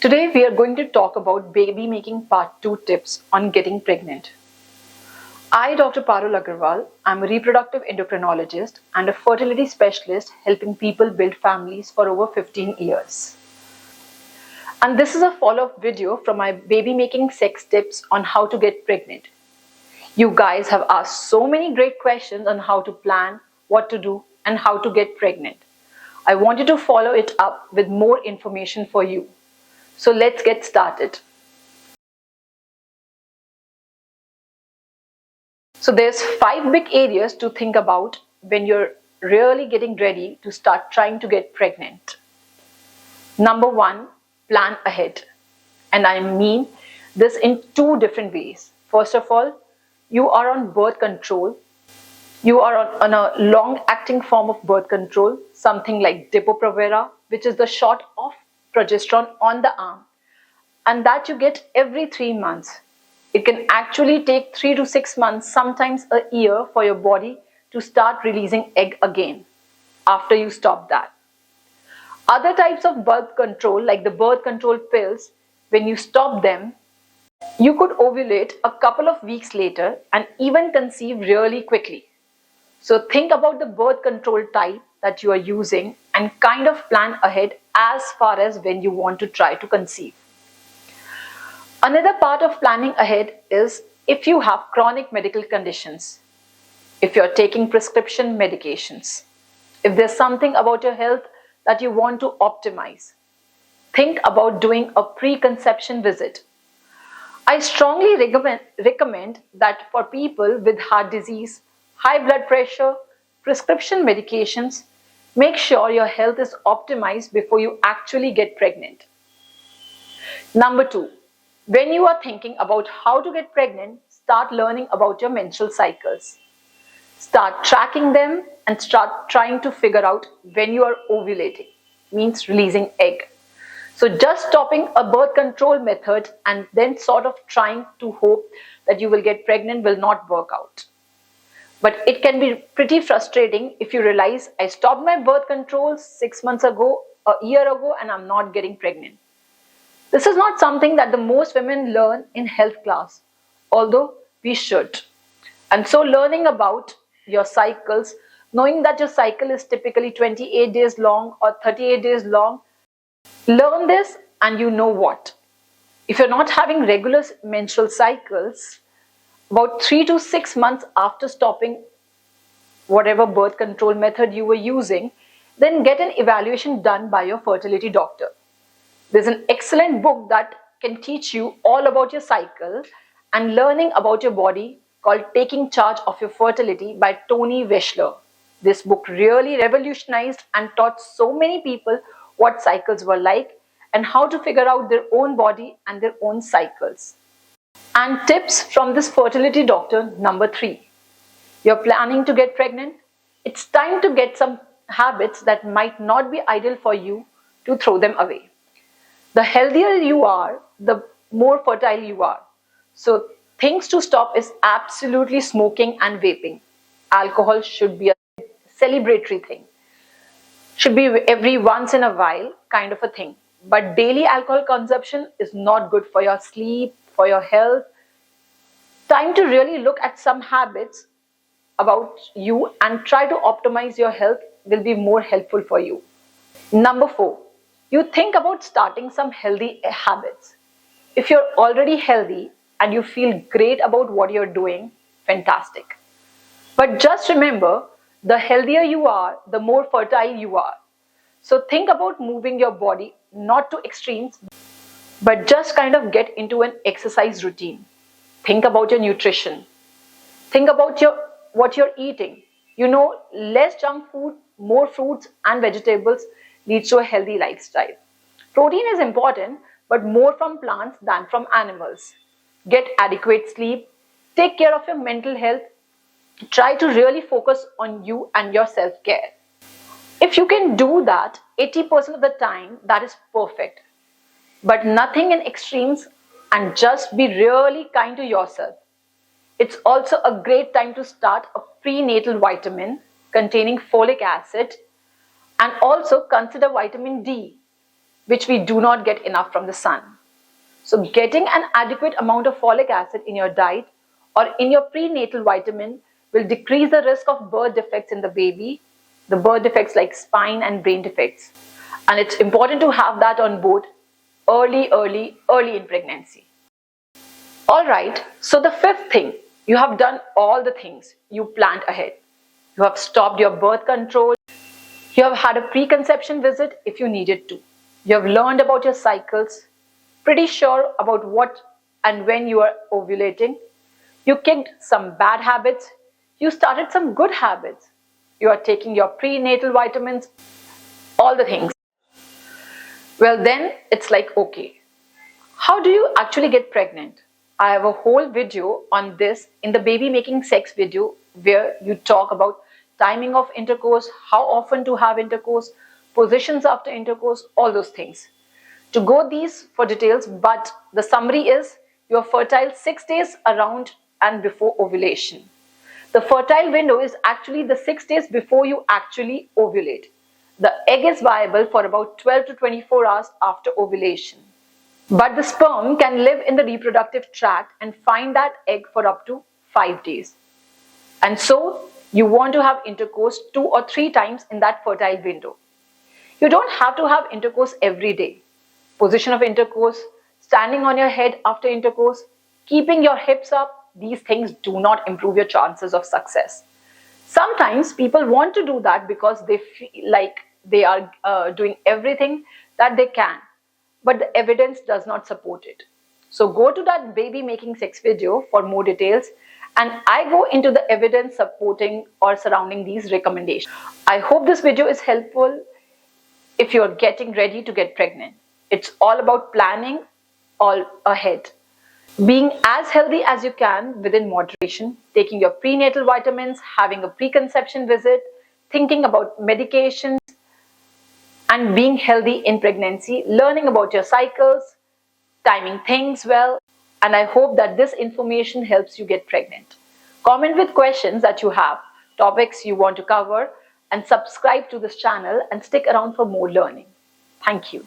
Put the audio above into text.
Today we are going to talk about baby making part 2 tips on getting pregnant. I, Dr. Parul Agarwal, am a reproductive endocrinologist and a fertility specialist helping people build families for over 15 years. And this is a follow-up video from my baby making sex tips on how to get pregnant. You guys have asked so many great questions on how to plan, what to do, and how to get pregnant. I wanted to follow it up with more information for you. So let's get started. So there's 5 big areas to think about when you're really getting ready to start trying to get pregnant. Number 1, plan ahead. And I mean this in 2 different ways. First of all, you are on birth control. You are on a long-acting form of birth control, something like Depo-Provera, which is the shot of progesterone on the arm, and that you get every 3 months. It can actually take 3 to 6 months, sometimes a year, for your body to start releasing egg again after you stop that. Other types of birth control, like the birth control pills, when you stop them, you could ovulate a couple of weeks later and even conceive really quickly. So think about the birth control type that you are using and kind of plan ahead as far as when you want to try to conceive. Another part of planning ahead is if you have chronic medical conditions, if you're taking prescription medications, if there's something about your health that you want to optimize, think about doing a preconception visit. I strongly recommend that for people with heart disease, high blood pressure, prescription medications, make sure your health is optimized before you actually get pregnant. Number 2, when you are thinking about how to get pregnant, start learning about your menstrual cycles. Start tracking them and start trying to figure out when you are ovulating, means releasing egg. So just stopping a birth control method and then sort of trying to hope that you will get pregnant will not work out. But it can be pretty frustrating if you realize I stopped my birth control 6 months ago, a year ago, and I'm not getting pregnant. This is not something that the most women learn in health class, although we should. And so learning about your cycles, knowing that your cycle is typically 28 days long or 38 days long, learn this and you know what. If you're not having regular menstrual cycles, about 3 to 6 months after stopping whatever birth control method you were using, then get an evaluation done by your fertility doctor. There's an excellent book that can teach you all about your cycle and learning about your body called Taking Charge of Your Fertility by Tony Weschler. This book really revolutionized and taught so many people what cycles were like and how to figure out their own body and their own cycles. And tips from this fertility doctor, number 3. You're planning to get pregnant? It's time to get some habits that might not be ideal for you to throw them away. The healthier you are, the more fertile you are. So things to stop is absolutely smoking and vaping. Alcohol should be a celebratory thing. Should be every once in a while kind of a thing. But daily alcohol consumption is not good for your sleep, for your health. Time to really look at some habits about you and try to optimize your health will be more helpful for you. Number 4, you think about starting some healthy habits. If you're already healthy and you feel great about what you're doing, fantastic. But just remember, the healthier you are, the more fertile you are. So think about moving your body, not to extremes, but just kind of get into an exercise routine. Think about your nutrition. Think about what you're eating. You know, less junk food, more fruits and vegetables leads to a healthy lifestyle. Protein is important, but more from plants than from animals. Get adequate sleep. Take care of your mental health. Try to really focus on you and your self-care. If you can do that 80% of the time, that is perfect. But nothing in extremes, and just be really kind to yourself. It's also a great time to start a prenatal vitamin containing folic acid, and also consider vitamin D. which we do not get enough from the sun. So getting an adequate amount of folic acid in your diet or in your prenatal vitamin will decrease the risk of birth defects in the baby, the birth defects like spine and brain defects. And it's important to have that on board early in pregnancy. Alright, so the fifth thing, you have done all the things you planned ahead. You have stopped your birth control. You have had a preconception visit if you needed to. You have learned about your cycles, pretty sure about what and when you are ovulating. You kicked some bad habits. You started some good habits. You are taking your prenatal vitamins, all the things. Well, then it's like, okay, how do you actually get pregnant? I have a whole video on this in the baby making sex video where you talk about timing of intercourse, how often to have intercourse, positions after intercourse, all those things. To go these for details, but the summary is you are fertile 6 days around and before ovulation. The fertile window is actually the 6 days before you actually ovulate. The egg is viable for about 12 to 24 hours after ovulation. But the sperm can live in the reproductive tract and find that egg for up to 5 days. And so you want to have intercourse 2 or 3 times in that fertile window. You don't have to have intercourse every day. Position of intercourse, standing on your head after intercourse, keeping your hips up, these things do not improve your chances of success. Sometimes people want to do that because they feel like they are doing everything that they can, but the evidence does not support it. So go to that baby making sex video for more details, and I go into the evidence supporting or surrounding these recommendations. I hope this video is helpful if you're getting ready to get pregnant. It's all about planning all ahead. Being as healthy as you can within moderation, taking your prenatal vitamins, having a preconception visit, thinking about medications, and being healthy in pregnancy, learning about your cycles, timing things well, and I hope that this information helps you get pregnant. Comment with questions that you have, topics you want to cover, and subscribe to this channel and stick around for more learning. Thank you.